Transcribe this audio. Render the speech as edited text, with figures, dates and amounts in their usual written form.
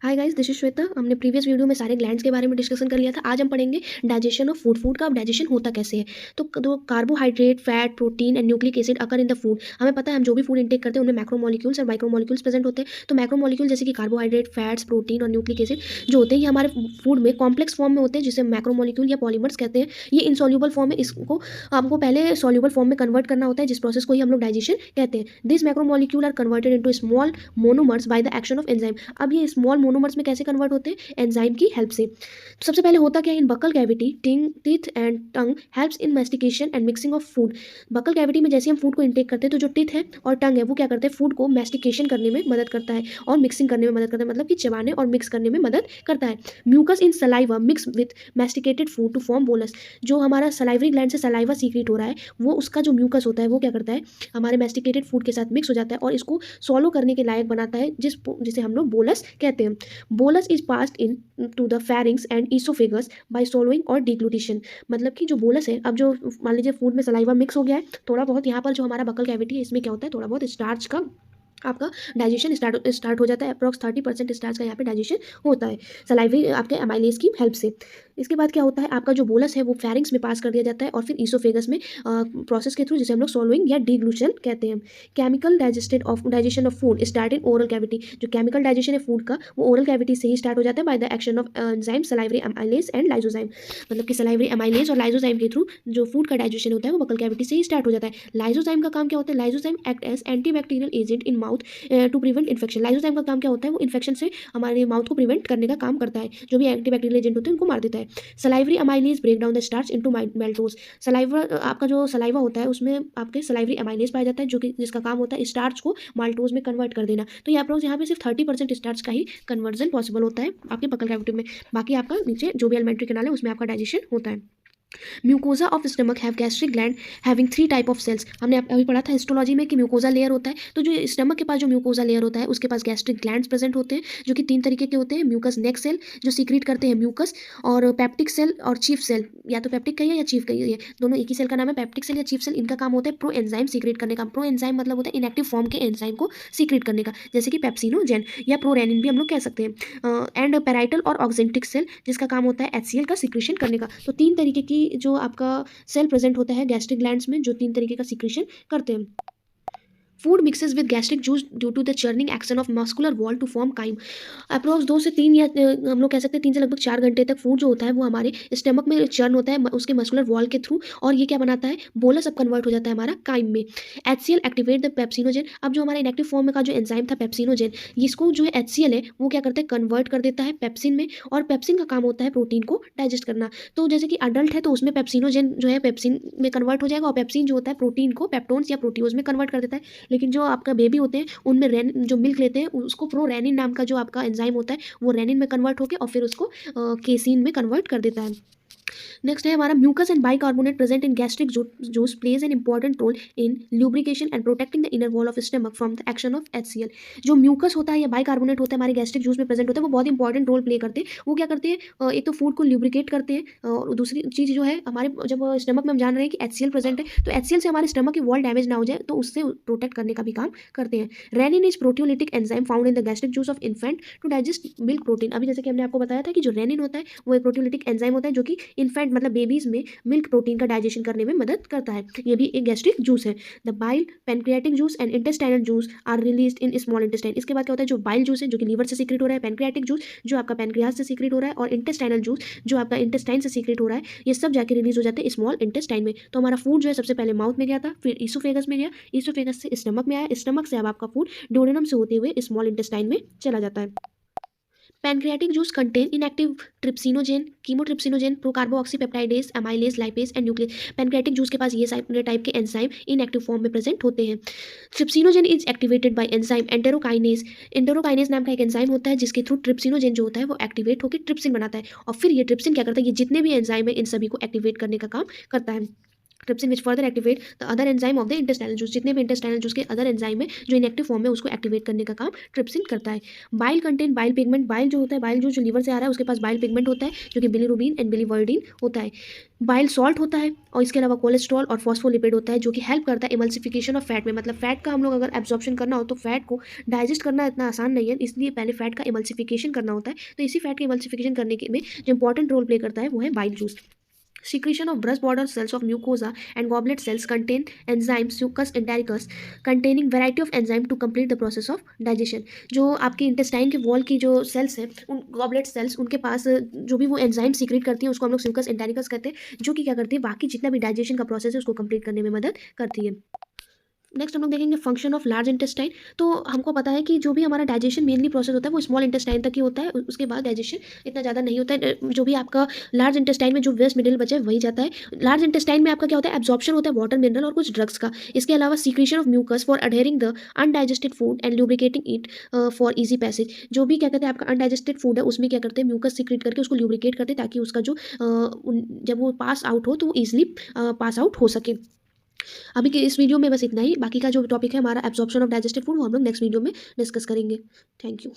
Hi guys, this is Shweta. हमने previous video में सारे ग्लैंड्स के बारे में डिस्कशन कर लिया था। आज हम पढ़ेंगे डाइजेशन ऑफ फूड। फूड का डाइजेशन होता कैसे है। तो carbohydrate, fat, protein and nucleic acid occur in the food. हमें पता है हम जो भी फूड इंटेक करते हैं उनमें मैक्रोमोलिक्यूल्स और माइक्रोमोलिक्यूल्स प्रेजेंट होते हैं। तो मैक्रोमोलिक्यूल जैसे कि कार्बोहाइड्रेट, फैट्स, प्रोटीन और न्यूक्लिक एसिड जो होते हैं ये हमारे फूड में कॉम्प्लेक्स फॉर्म में होते हैं, जिसे मैक्रोमोलिक्यूल या पॉलीमर्स कहते हैं। ये इनसॉल्यूबल फॉर्म है, इसको हमको पहले सॉल्यूबल फॉर्म में कन्वर्ट करना होता है, जिस प्रोसेस को ही हम लोग डाइजेशन कहते हैं। This macromolecule are converted into small monomers by the action of enzyme. अब ये स्मॉल मोनोमर्स में कैसे कन्वर्ट होते हैं? एंजाइम की हेल्प से। तो सबसे पहले होता क्या है, in buccal cavity teeth and tongue helps in mastication and mixing of food. Buccal cavity में जैसे हम फूड को इंटेक करते हैं तो जो टीथ है और टंग है वो क्या करते हैं, फूड को मैस्टिकेशन करने में मदद करता है और मिक्सिंग करने में मदद करता है, मतलब कि चबाने और मिक्स करने में मदद करता है। Mucus in saliva mix with masticated food to form bolus. जो हमारा सलाइवरी ग्लैंड से सलाइवा सीक्रेट हो रहा है, वो उसका जो म्यूकस होता है वो क्या करता है, हमारे मैस्टिकेटेड फूड के साथ मिक्स हो जाता है और इसको सॉलो करने के लायक बनाता है, जिसे हम लोग बोलस कहते हैं। Bolus is passed in to the pharynx and oesophagus by swallowing और डिग्लूटिशन। मतलब कि जो बोलस है, अब जो मान लीजिए फूड में सलाइवा मिक्स हो गया है, थोड़ा बहुत यहाँ पर जो हमारा बकल कैविटी है इसमें क्या होता है, थोड़ा बहुत स्टार्च का आपका डाइजेशन स्टार्ट हो जाता है। अप्रॉक्स 30% स्टार्च का यहाँ पे डाइजेशन होता है सलाइवरी आपके एमाइलेज की हेल्प से। इसके बाद क्या होता है, आपका जो बोलस है वो फेरिंग्स में पास कर दिया जाता है और फिर ईसोफेगस में प्रोसेस के थ्रू, जिसे हम लोग सोलोइंग या डिग्लूशन कहते हैं। Chemical digestion of food start in oral cavity. जो केमिकल डाइजेशन है फूड का वो ओरल कैविटी से ही स्टार्ट हो जाता है bye the action of enzyme salivary amylase and lysozyme. मतलब कि सलाइवरी एमाइलेज और लाइजोजाइम के थ्रू जो फूड का डाइजेशन होता है वो बकल कैविटी से ही स्टार्ट हो जाता है। लाइजोजाइम का काम क्या होता है, lysozyme act as antibacterial agent in mouth to prevent infection. Lysozyme का काम क्या होता है, वो इन्फेक्शन से हमारे माउथ को प्रिवेंट करने का काम करता है। जो भी एंटीबैक्टीरियल एजेंट होते हैं उनको मार देता है। Salivary amylase break down the starch into maltose. Saliva आपका जो सलाइवा होता है उसमें आपके सलाइवरी एमाइलेज पाया जाता है, जो कि जिसका काम होता है स्टार्च को माल्टोज में कन्वर्ट कर देना। तो यहाँ पे सिर्फ 30% स्टार्च का ही कन्वर्जन पॉसिबल होता है आपके बकल कैविटी में। बाकी आपका नीचे जो भी एलिमेंट्री कैनाल है उसमें आपका डाइजेशन होता है। Mucosa of stomach have gastric gland having 3 type of cells. हमने अभी पढ़ा था हिस्टोलॉजी में कि म्यूकोजा लेयर होता है, तो जो स्टमक के पास जो म्यूकोजा लेयर होता है उसके पास गैस्ट्रिक ग्लैंड्स प्रेजेंट होते हैं, जो कि 3 तरीके के होते हैं। म्यूकस नेक सेल जो सीक्रेट करते हैं म्यूकस, और पेप्टिक सेल और चीफ सेल, या तो पेप्टिक कहिए या चीफ कहिए, दोनों एक ही सेल का नाम है। पेप्टिक सेल या चीफ सेल, इनका काम होता है प्रो एंजाइम सीक्रेट करने का। प्रो एंजाइम मतलब होता है इनएक्टिव फॉर्म के एंजाइम को सीक्रेट करने का, जैसे कि पेप्सिनोजेन या प्रोरेनिन भी हम लोग कह सकते हैं। एंड पैराइटल और ऑक्जेंटिक सेल जिसका काम होता है एचसीएल का सीक्रेशन करने का। तो 3 तरीके की जो आपका सेल प्रेजेंट होता है गैस्ट्रिक ग्लैंड्स में, जो 3 तरीके का सीक्रेशन करते हैं। Food mixes with gastric juice due to the churning action of muscular wall to form chyme. Approx 2 से 3 या हम लोग कह सकते हैं 3 से लगभग 4 घंटे तक फूड जो होता है वो हमारे स्टमक में चर्न होता है उसके मस्कुलर वॉल के थ्रू, और ये क्या बनाता है, बोलस अब कन्वर्ट हो जाता है हमारा काइम में। HCL activate the pepsinogen. अब जो हमारा इनएक्टिव फॉर्म में का जो एंजाइम था पेप्सिनोजेन, इसको जो है एचसीएल है वो क्या करता है, कन्वर्ट कर देता है पेप्सिन में, और पेप्सिन का काम होता है प्रोटीन को डाइजेस्ट करना। तो जैसे कि अडल्ट है तो उसमें पेप्सिनोजेन जो है पेप्सिन में कन्वर्ट हो जाएगा, और पेप्सिन जो होता है प्रोटीन को पेप्टोन्स या प्रोटियोज में कन्वर्ट कर देता है। लेकिन जो आपका बेबी होते हैं उनमें जो मिल्क लेते हैं उसको प्रोरेनिन नाम का जो आपका एंजाइम होता है वो रेनिन में कन्वर्ट होकर और फिर उसको केसीन में कन्वर्ट कर देता है। नेक्स्ट है हमारा mucus and bicarbonate present in gastric juice plays an important role in lubrication and protecting the inner wall of stomach from the action of HCl. जो म्यूकस होता है या बाइकार्बोनेट होता है हमारे गैस्ट्रिक जूस में प्रेजेंट होता है, वो बहुत इंपॉर्टेंट रोल प्ले करते हैं। वो क्या करते हैं, एक तो फूड को ल्यूब्रिकेट करते हैं, और दूसरी चीज़ जो है हमारे जब स्टमक में हम जान रहे हैं कि एचसीएल प्रेजेंट है, तो एचसीएल से हमारे स्टमक की वॉल डैमेज ना हो जाए तो उससे प्रोटेक्ट करने का भी काम करते हैं। Renin is proteolytic enzyme found in the gastric juice of infant to digest milk protein. अभी जैसे कि हमने आपको बताया था कि जो रेनिन होता है वो एक प्रोटियोलिटिक एंजाइम होता है जो कि इन्फेंट मतलब बेबीज में मिल्क प्रोटीन का डाइजेशन करने में मदद करता है। ये भी एक गैस्ट्रिक जूस है। The bile, pancreatic juice and intestinal juice are released in small intestine. इसके बाद क्या होता है, जो बाइल जूस है जो कि लीवर से सीक्रेट हो रहा है, पैनक्रियाटिक जूस जो आपका पैनक्रियाज से सीक्रेट हो रहा है, और इंटेस्टाइनल जूस जो आपका इंटेस्टाइन से सीक्रेट हो रहा है, ये सब जाके रिलीज हो जाते हैं स्मॉल इंटेस्टाइन में। तो हमारा फूड जो है सबसे पहले माउथ में गया था, फिर ईसोफेगस में गया, ईसोफेगस से स्टमक में आया, स्टमक से अब आपका फूड डोडेनम से होते हुए स्मॉल इंटेस्टाइन में चला जाता है। Pancreatic juice contain inactive trypsinogen, chymotrypsinogen, procarboxypeptidase, amylase, lipase and nucleus. Pancreatic juice के पास ये सारे टाइप के एंजाइम इनएक्टिव फॉर्म में प्रेजेंट होते हैं। Trypsinogen is activated by enzyme enterokinase. Enterokinase नाम का एक एंजाइम होता है जिसके थ्रू ट्रिप्सिनोजेन जो होता है वो एक्टिवेट होकर ट्रिप्सिन बनाता है, और फिर ये ट्रिप्सिन क्या करता है, ये जितने भी एंजाइम है इन सभी को एक्टिवेट करने का काम करता है। Trypsin which further activate the other enzyme of the intestinal juice. जितने भी इंटेस्टाइनल जूस के अदर एंजाइम है जो इनएक्टिव फॉर्म में उसको एक्टिवेट करने का काम ट्रिप्सिन करता है। Bile contain bile pigment. Bile जो होता है, बाइल जो लीवर से आ रहा है उसके पास बाइल पिगमेंट होता है जो कि बिलीरुबिन एंड बिलीवर्डिन होता है। बाइल सॉल्ट होता है और इसके अलावा कोलेस्ट्रॉल और फॉस्फोलिपिड होता है जो कि हेल्प करता है इमल्सिफिकेशन ऑफ फैट में। मतलब फैट का हम लोग अगर एब्जॉर्प्शन करना हो तो फैट को डाइजेस्ट करना इतना आसान नहीं है, इसलिए पहले फैट का इमल्सिफिकेशन करना होता है। तो इसी फैट के इमल्सिफिकेशन करने के में जो इंपॉर्टेंट रोल प्ले करता है वो है bile juice. Secretion of brush border cells of mucosa and goblet cells contain enzyme succus entericus containing variety of enzyme to complete the process of digestion। जो आपके इंटेस्टाइन के वॉल की जो sales हैं, उन गॉबलेट सेल्स, उनके पास जो भी वो एंजाइम सीक्रेट करती हैं उसको हम लोग म्यूकस एंटेरिकस कहते हैं, जो कि क्या करती है बाकी जितना भी डाइजेशन का प्रोसेस है उसको कंप्लीट करने में मदद करती है। नेक्स्ट हम लोग देखेंगे फंक्शन ऑफ लार्ज इंटेस्टाइन। तो हमको पता है कि जो भी हमारा डाइजेशन मेनली प्रोसेस होता है वो स्मॉल इंटेस्टाइन तक ही होता है, उसके बाद डाइजेशन इतना ज़्यादा नहीं होता है। जो भी आपका लार्ज इंटेस्टाइन में जो वेस्ट मटेरियल बचा है वही जाता है। लार्ज इंटेस्टाइन में आपका क्या होता है, एब्जॉर्प्शन होता है वाटर मिनरल और कुछ ड्रग्स का। इसके अलावा secretion of mucus for adhering the undigested food and lubricating it for easy passage. जो भी क्या कहते हैं आपका अनडाइजेस्टेड फूड है उसमें क्या करते हैं म्यूकस सीक्रेट करके उसको ल्यूब्रिकेट करते हैं ताकि उसका जो जब वो पास आउट हो तो वो ईजिली पास आउट हो सके। अभी के इस वीडियो में बस इतना ही। बाकी का जो टॉपिक है हमारा एब्जॉर्प्शन ऑफ डाइजेस्टेड फूड वो हम लोग नेक्स्ट वीडियो में डिस्कस करेंगे। Thank you.